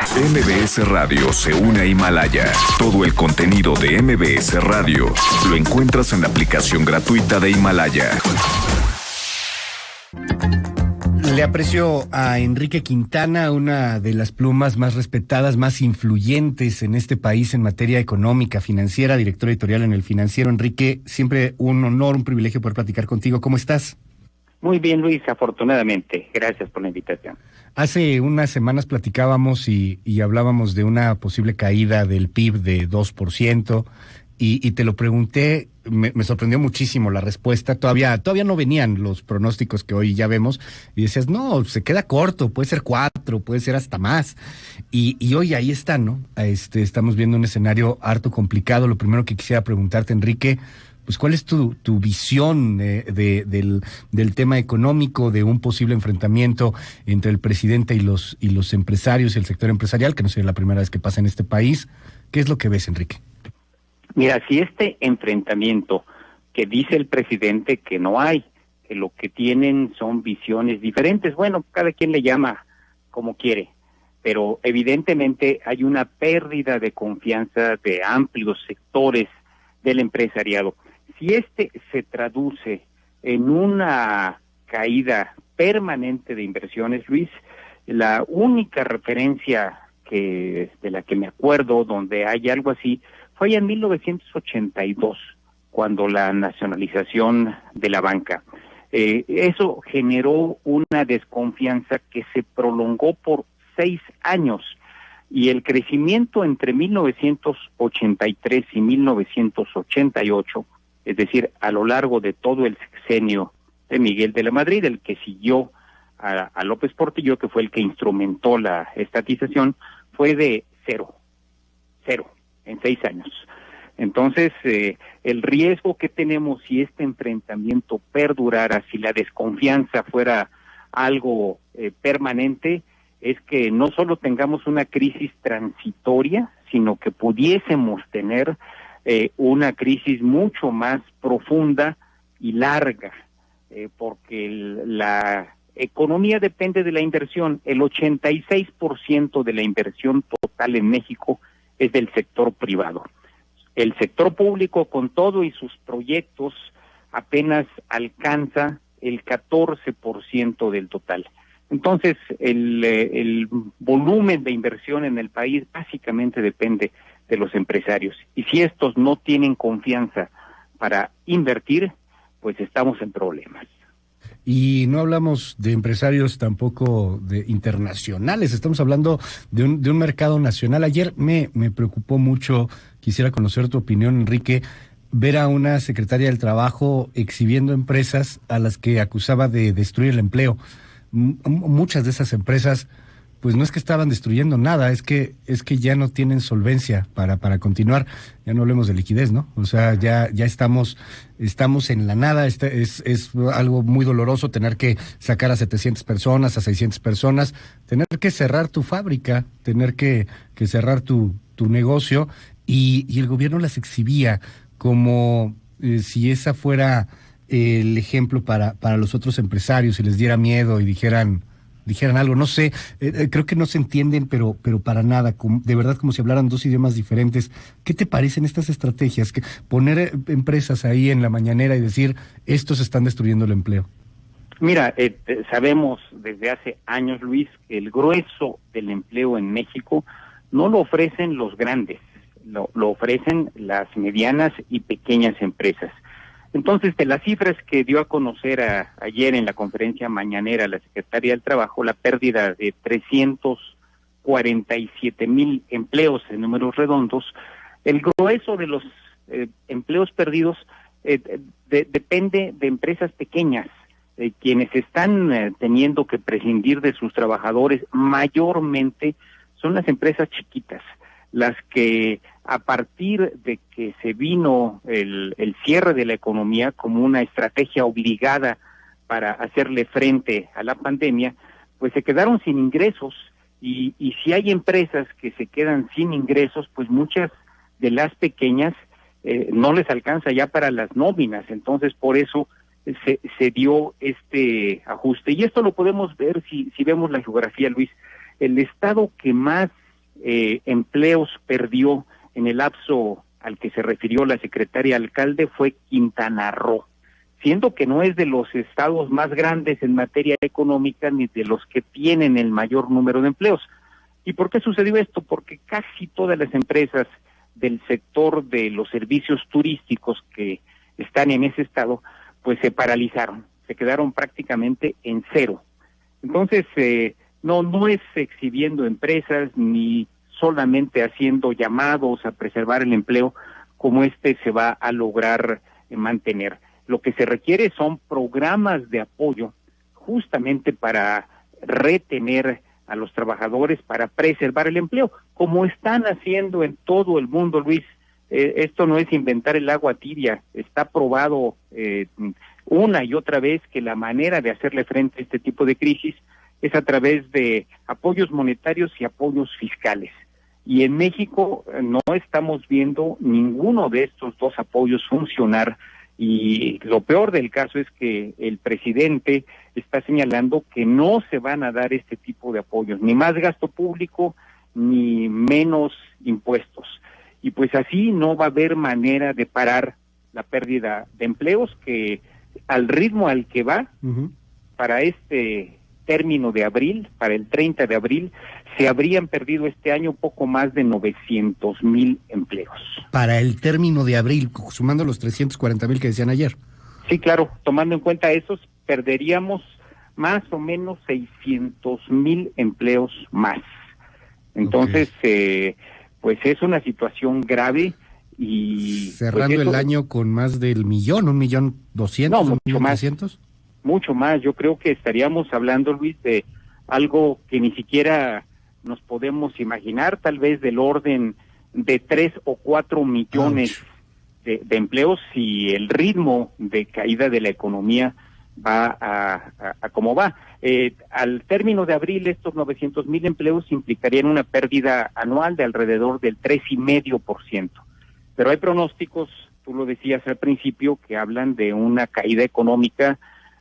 MBS Radio se une a Himalaya. Todo el contenido de MBS Radio lo encuentras en la aplicación gratuita de Himalaya. Le aprecio a Enrique Quintana, una de las plumas más respetadas, más influyentes en este país en materia económica, financiera, director editorial en El Financiero. Enrique, siempre un honor, un privilegio poder platicar contigo. ¿Cómo estás? Muy bien, Luis, afortunadamente. Gracias por la invitación. Hace unas semanas platicábamos y hablábamos de una posible caída del PIB de 2%, y te lo pregunté, me sorprendió muchísimo la respuesta. Todavía no venían los pronósticos que hoy ya vemos, y decías, no, se queda corto, puede ser 4, puede ser hasta más, y hoy ahí está, ¿no? Estamos viendo un escenario harto complicado. Lo primero que quisiera preguntarte, Enrique, pues ¿cuál es tu visión del tema económico, de un posible enfrentamiento entre el presidente y los empresarios y el sector empresarial, que no sería la primera vez que pasa en este país? ¿Qué es lo que ves, Enrique? Mira, si este enfrentamiento que dice el presidente que no hay, que lo que tienen son visiones diferentes, bueno, cada quien le llama como quiere, pero evidentemente hay una pérdida de confianza de amplios sectores del empresariado. Si este se traduce en una caída permanente de inversiones, Luis, la única referencia de la que me acuerdo donde hay algo así fue en 1982, cuando la nacionalización de la banca. Eso generó una desconfianza que se prolongó por 6 años, y el crecimiento entre 1983 y 1988, es decir, a lo largo de todo el sexenio de Miguel de la Madrid, el que siguió a López Portillo, que fue el que instrumentó la estatización, fue de cero en 6 años. Entonces, el riesgo que tenemos si este enfrentamiento perdurara, si la desconfianza fuera algo permanente, es que no solo tengamos una crisis transitoria, sino que pudiésemos tener una crisis mucho más profunda y larga, porque la economía depende de la inversión. El 86% de la inversión total en México es del sector privado. El sector público, con todo y sus proyectos, apenas alcanza el 14% del total. Entonces, el volumen de inversión en el país básicamente depende de los empresarios. Y si estos no tienen confianza para invertir, pues estamos en problemas. Y no hablamos de empresarios tampoco de internacionales, estamos hablando de un mercado nacional. Ayer me preocupó mucho, quisiera conocer tu opinión, Enrique, ver a una secretaria del Trabajo exhibiendo empresas a las que acusaba de destruir el empleo. Muchas de esas empresas, pues no es que estaban destruyendo nada, es que ya no tienen solvencia para continuar. Ya no hablemos de liquidez, ¿no? O sea, ya estamos en la nada. Es algo muy doloroso tener que sacar a 700 personas, a 600 personas, tener que cerrar tu fábrica, tener que cerrar tu negocio, y el gobierno las exhibía como si esa fuera el ejemplo para los otros empresarios, y les diera miedo y dijeran algo, no sé, creo que no se entienden, pero para nada, de verdad, como si hablaran dos idiomas diferentes. ¿Qué te parecen estas estrategias? Que poner empresas ahí en la mañanera y decir, estos están destruyendo el empleo. Mira, sabemos desde hace años, Luis, que el grueso del empleo en México no lo ofrecen los grandes, lo ofrecen las medianas y pequeñas empresas. Entonces, de las cifras que dio a conocer ayer en la conferencia mañanera la Secretaría del Trabajo, la pérdida de 347,000 empleos en números redondos, el grueso de los empleos perdidos depende de empresas pequeñas, quienes están teniendo que prescindir de sus trabajadores. Mayormente son las empresas chiquitas, las que a partir de que se vino el cierre de la economía como una estrategia obligada para hacerle frente a la pandemia, pues se quedaron sin ingresos, y si hay empresas que se quedan sin ingresos, pues muchas de las pequeñas no les alcanza ya para las nóminas. Entonces, por eso se dio este ajuste. Y esto lo podemos ver si vemos la geografía, Luis. El estado que más empleos perdió en el lapso al que se refirió la secretaria alcalde fue Quintana Roo, siendo que no es de los estados más grandes en materia económica ni de los que tienen el mayor número de empleos. ¿Y por qué sucedió esto? Porque casi todas las empresas del sector de los servicios turísticos que están en ese estado, pues se paralizaron, se quedaron prácticamente en cero. Entonces, no es exhibiendo empresas ni solamente haciendo llamados a preservar el empleo como se va a lograr mantener. Lo que se requiere son programas de apoyo justamente para retener a los trabajadores, para preservar el empleo, como están haciendo en todo el mundo, Luis. Esto no es inventar el agua tibia, está probado una y otra vez que la manera de hacerle frente a este tipo de crisis es a través de apoyos monetarios y apoyos fiscales. Y en México no estamos viendo ninguno de estos dos apoyos funcionar, y lo peor del caso es que el presidente está señalando que no se van a dar este tipo de apoyos, ni más gasto público, ni menos impuestos. Y pues así no va a haber manera de parar la pérdida de empleos, que al ritmo al que va, para este término de abril, para el 30 de abril, se habrían perdido este año poco más de 900,000 empleos. Para el término de abril, sumando los 340,000 que decían ayer. Sí, claro, tomando en cuenta esos, perderíamos más o menos 600,000 empleos más. Entonces, pues es una situación grave y... Cerrando pues el año con más del 1,200,000, no, mucho mucho más. Mucho más, yo creo que estaríamos hablando, Luis, de algo que ni siquiera nos podemos imaginar, tal vez del orden de 3 o 4 millones de empleos, si el ritmo de caída de la economía va a como va. Al término de abril, estos 900,000 empleos implicarían una pérdida anual de alrededor del 3,5%. Pero hay pronósticos, tú lo decías al principio, que hablan de una caída económica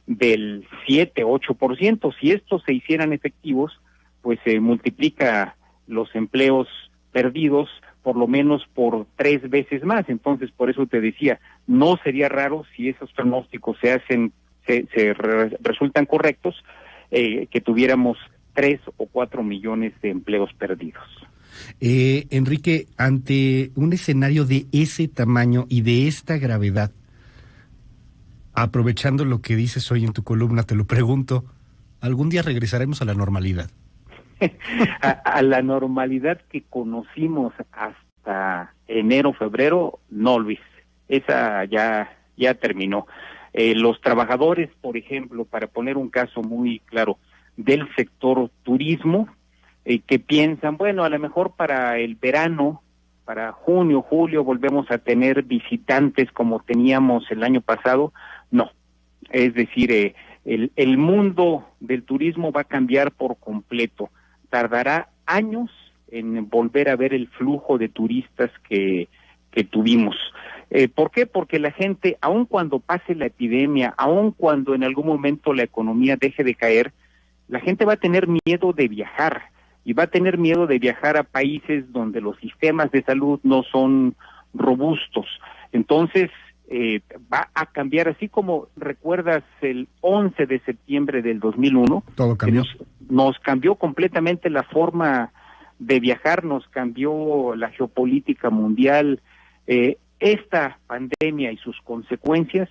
del 7-8%. Si estos se hicieran efectivos, pues se multiplica los empleos perdidos por lo menos por 3 veces más. Entonces, por eso te decía, no sería raro si esos pronósticos resultan correctos, que tuviéramos 3 o 4 millones de empleos perdidos. Enrique, ante un escenario de ese tamaño y de esta gravedad, aprovechando lo que dices hoy en tu columna, te lo pregunto, ¿algún día regresaremos a la normalidad? a la normalidad que conocimos hasta enero, febrero, no, Luis, esa ya terminó. Los trabajadores, por ejemplo, para poner un caso muy claro, del sector turismo, que piensan, bueno, a lo mejor para el verano, para junio, julio, volvemos a tener visitantes como teníamos el año pasado. No, es decir, el mundo del turismo va a cambiar por completo. Tardará años en volver a ver el flujo de turistas que tuvimos. ¿Por qué? Porque la gente, aun cuando pase la epidemia, aun cuando en algún momento la economía deje de caer, la gente va a tener miedo de viajar, y va a tener miedo de viajar a países donde los sistemas de salud no son robustos. Entonces, va a cambiar, así como recuerdas el 11 de septiembre del 2001. Todo cambió. Nos cambió completamente la forma de viajar, nos cambió la geopolítica mundial. Esta pandemia y sus consecuencias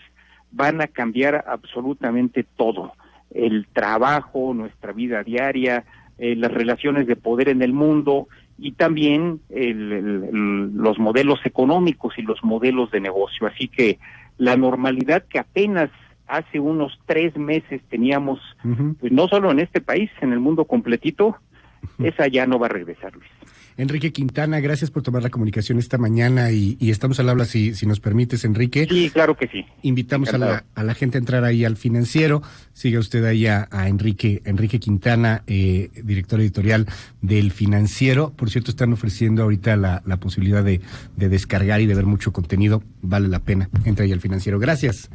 van a cambiar absolutamente todo. El trabajo, nuestra vida diaria, las relaciones de poder en el mundo, y también los modelos económicos y los modelos de negocio. Así que la normalidad que apenas hace unos 3 meses teníamos, pues no solo en este país, en el mundo completito, esa ya no va a regresar, Luis. Enrique Quintana, gracias por tomar la comunicación esta mañana y estamos al habla, si nos permites, Enrique. Sí, claro que sí. Invitamos a la gente a entrar ahí al Financiero. Siga usted ahí a Enrique Quintana, director editorial del Financiero. Por cierto, están ofreciendo ahorita la posibilidad de descargar y de ver mucho contenido. Vale la pena. Entra ahí al Financiero. Gracias.